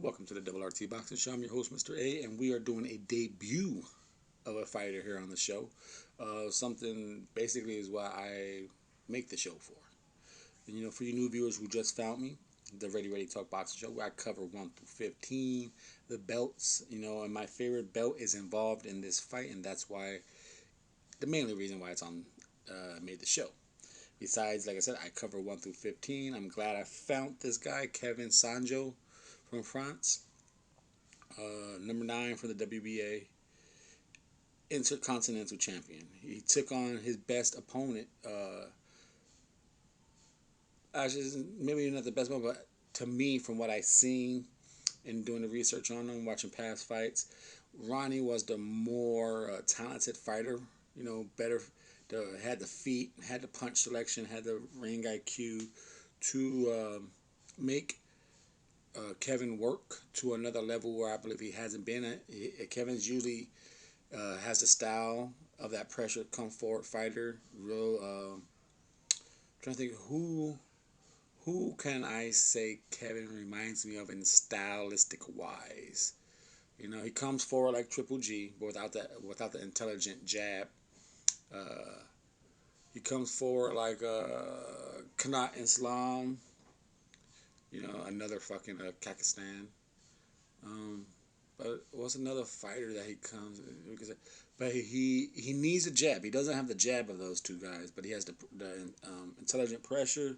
Welcome to the Double RT Boxing Show. I'm your host, Mr.A, and we are doing a debut of a fighter here on the show. Something basically is what I make the show for. And for you new viewers who just found me, the Ready Talk Boxing Show, where I cover 1 through 15, the belts, and my favorite belt is involved in this fight, and that's why the mainly reason why it's on made the show. Besides, like I said, I cover 1 through 15. I'm glad I found this guy, Kevin Sadjo from France. Number 9 for the WBA Intercontinental Champion. He took on his best opponent. Actually, maybe not the best one, but to me, from what I seen and doing the research on him, watching past fights, Ronnie was the more talented fighter. Better. Had the feet, had the punch selection, had the ring IQ to make Kevin work to another level where I believe he hasn't been at. Kevin's usually has the style of that pressure come forward fighter. Real trying to think who can I say Kevin reminds me of in stylistic wise. He comes forward like Triple G, but without the intelligent jab. Uh, he comes forward like Kanat Islam. Another fucking Pakistan. Um, but what's another fighter that he comes? But he needs a jab. He doesn't have the jab of those two guys, but he has the intelligent pressure.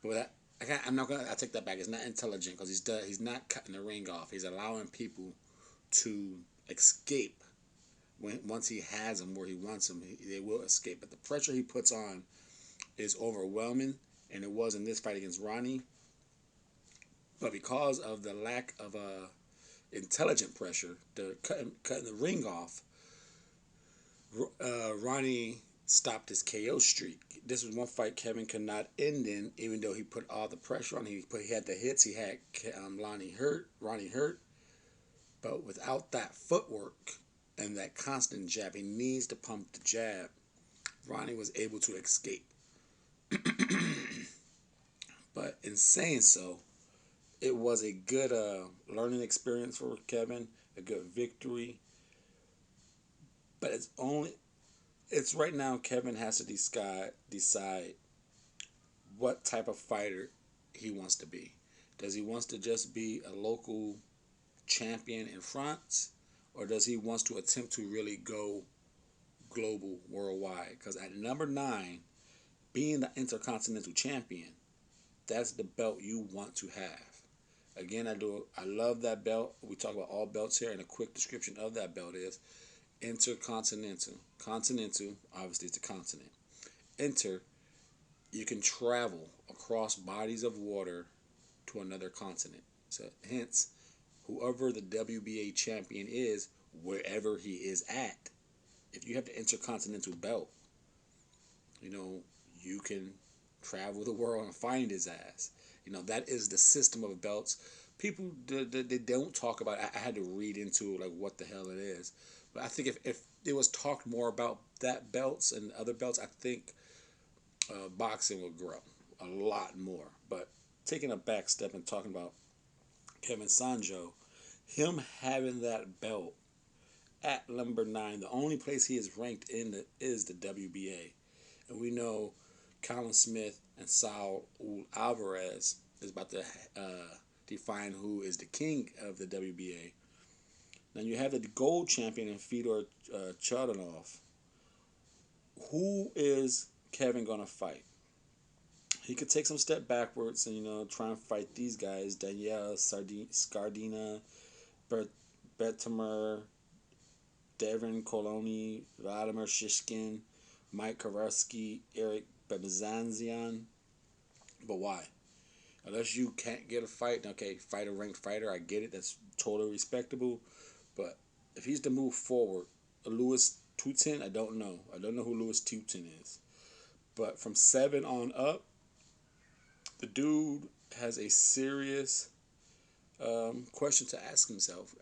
But I'm not gonna. I take that back. It's not intelligent because he's not cutting the ring off. He's allowing people to escape once he has them where he wants them. They will escape. But the pressure he puts on is overwhelming, and it was in this fight against Ronnie. But because of the lack of intelligent pressure, the cutting the ring off, Ronnie stopped his KO streak. This was one fight Kevin could not end in, even though he put all the pressure on. He had the hits. He had Ronnie hurt, but without that footwork and that constant jab, he needs to pump the jab. Ronnie was able to escape. But in saying so, it was a good learning experience for Kevin, a good victory. But it's right now Kevin has to decide what type of fighter he wants to be. Does he wants to just be a local champion in France, or does he wants to attempt to really go global, worldwide? Because at number 9, being the Intercontinental Champion, that's the belt you want to have. Again, I love that belt. We talk about all belts here, and a quick description of that belt is Intercontinental. Continental, obviously, it's a continent. Inter, you can travel across bodies of water to another continent. So, hence, whoever the WBA champion is, wherever he is at, if you have the Intercontinental belt, you can travel the world and find his ass. That is the system of belts. People they don't talk about. I had to read into like what the hell it is, but I think if it was talked more about that belts and other belts, I think boxing would grow a lot more. But taking a back step and talking about Kevin Sanjo, him having that belt at number 9, the only place he is ranked in is the WBA, and we know Colin Smith and Saul Alvarez is about to define who is the king of the WBA. Then you have the gold champion in Fedor Chodunov. Who is Kevin gonna fight? He could take some step backwards and try and fight these guys: Danielle Scardina, Bertimer, Devin Coloni, Vladimir Shishkin, Mike Kowarski, Eric Babazanzian. But why? Unless you can't get a fight, okay, fight a ranked fighter, I get it. That's totally respectable. But if he's to move forward, Louis Tutin, I don't know. I don't know who Louis Tutin is. But from 7 on up, the dude has a serious question to ask himself.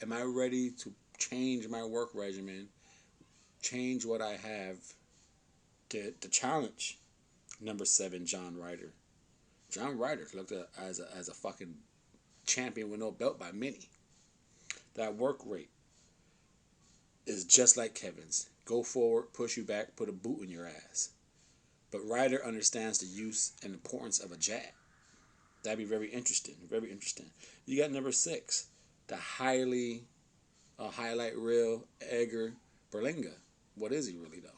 Am I ready to change my work regimen, change what I have to challenge number 7, John Ryder? John Ryder looked at as a fucking champion with no belt by many. That work rate is just like Kevin's. Go forward, push you back, put a boot in your ass. But Ryder understands the use and importance of a jab. That'd be very interesting. Very interesting. You got number 6, the highly highlight reel Edgar Berlanga. What is he really though?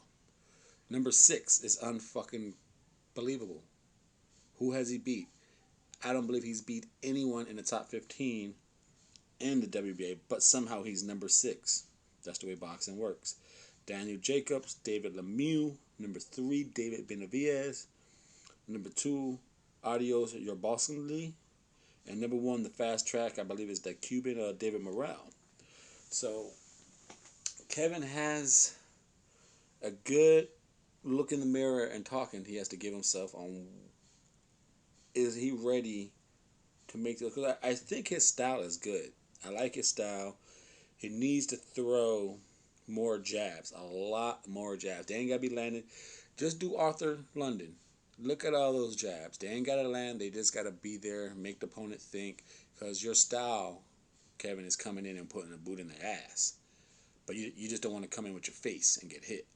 Number 6 is unfucking believable. Who has he beat? I don't believe he's beat anyone in the top 15 in the WBA, but somehow he's number 6. That's the way boxing works. Daniel Jacobs, David Lemieux. Number 3, David Benavidez. Number 2, Adios Yorbosinli. And number 1, the fast track, I believe, is the Cuban David Morrell. So Kevin has a good look in the mirror and talking he has to give himself on, is he ready to make this? Because I think his style is good. I like his style. He needs to throw more jabs, a lot more jabs. They ain't got to be landed. Just do Arthur London. Look at all those jabs. They ain't got to land. They just got to be there, make the opponent think. Because your style, Kevin, is coming in and putting a boot in the ass. But you just don't want to come in with your face and get hit.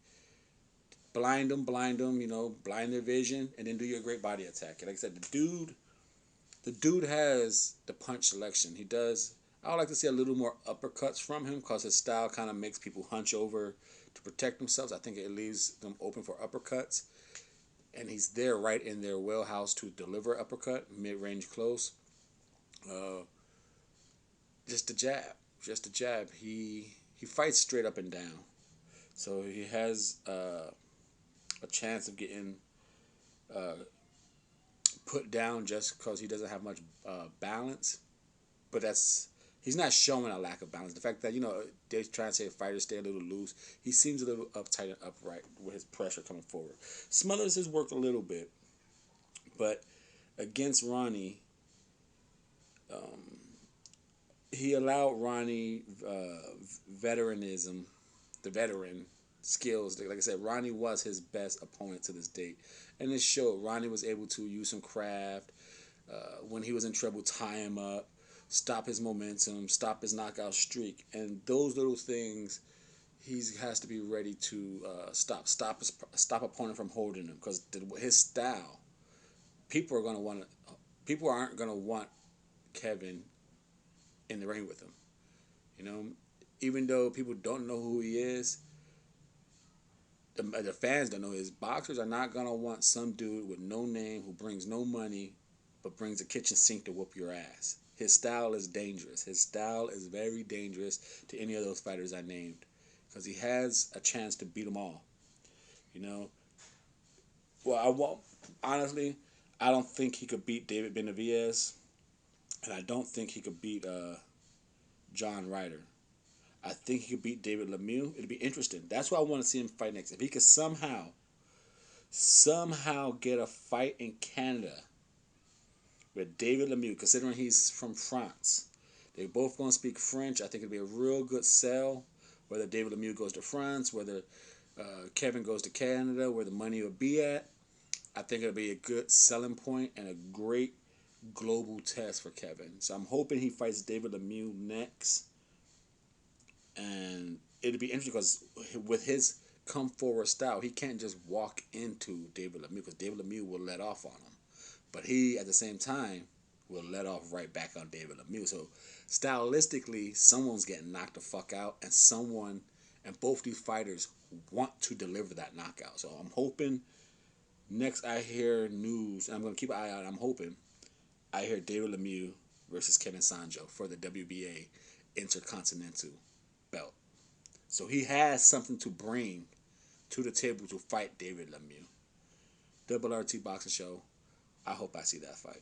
Blind them, blind their vision, and then do your great body attack. Like I said, the dude has the punch selection. He does. I would like to see a little more uppercuts from him because his style kind of makes people hunch over to protect themselves. I think it leaves them open for uppercuts. And he's there right in their wheelhouse to deliver uppercut, mid-range close. Just a jab. Just a jab. He fights straight up and down. So he has a chance of getting put down just because he doesn't have much balance. But he's not showing a lack of balance. The fact that, they try to say fighters stay a little loose. He seems a little uptight and upright with his pressure coming forward. Smothers his work a little bit. But against Ronnie, he allowed Ronnie veteranism, the veteran skills. Like I said, Ronnie was his best opponent to this date. And it showed. Ronnie was able to use some craft. When he was in trouble, tie him up, stop his momentum, stop his knockout streak. And those little things, he has to be ready to stop opponent from holding him. Because his style, people aren't going to want Kevin in the ring with him. Even though people don't know who he is, the fans don't know. His boxers are not going to want some dude with no name who brings no money but brings a kitchen sink to whoop your ass. His style is dangerous. His style is very dangerous to any of those fighters I named because he has a chance to beat them all. Well, honestly, I don't think he could beat David Benavidez, and I don't think he could beat John Ryder. I think he could beat David Lemieux. It'd be interesting. That's why I want to see him fight next. If he could somehow get a fight in Canada with David Lemieux, considering he's from France. They're both going to speak French. I think it'd be a real good sell, whether David Lemieux goes to France, whether Kevin goes to Canada, where the money will be at. I think it'll be a good selling point and a great global test for Kevin. So I'm hoping he fights David Lemieux next. And it'd be interesting because with his come forward style, he can't just walk into David Lemieux because David Lemieux will let off on him. But he, at the same time, will let off right back on David Lemieux. So stylistically, someone's getting knocked the fuck out, and both these fighters want to deliver that knockout. So I'm hoping next I hear news, and I'm going to keep an eye out, I'm hoping I hear David Lemieux versus Kevin Sadjo for the WBA Intercontinental belt. So he has something to bring to the table to fight David Lemieux. Double RT Boxing Show. I hope I see that fight.